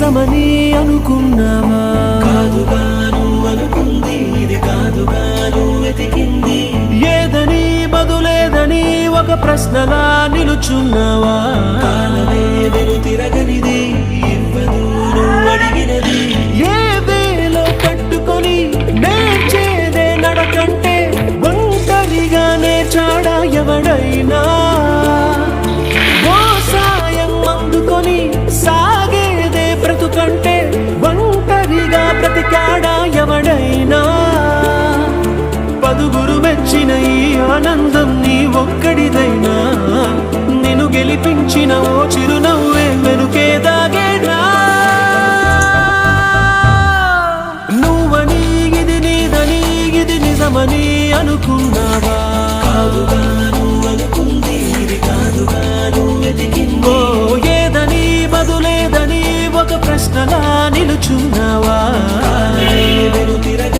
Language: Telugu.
నిజమని అనుకున్నావా? కాదుగాను అనుకుంది, ఇది కాదుగాను వెతికింది. ఏదని బదులేదని ఒక ప్రశ్నలా నిలుచున్నావా? కాలమే వెను తిరగనిది, ఇవ్వదు నువ్వు అడిగినది. ఏ వేలో కట్టుకొని నేర్చేదే నడకంటే ఒంటరిగా నేర్చాడా ఎవడైనా? ఓ సాయం అందుకొని సాగేదే బ్రతుకంటే ఒంటరిగా బ్రతికాడా ఎవడైనా? పదుగురు మెచ్చిన ఈ ఆనందం నీ ఒక్కడిదైనా? నిన్ను గెలిపించిన ఓ చిరు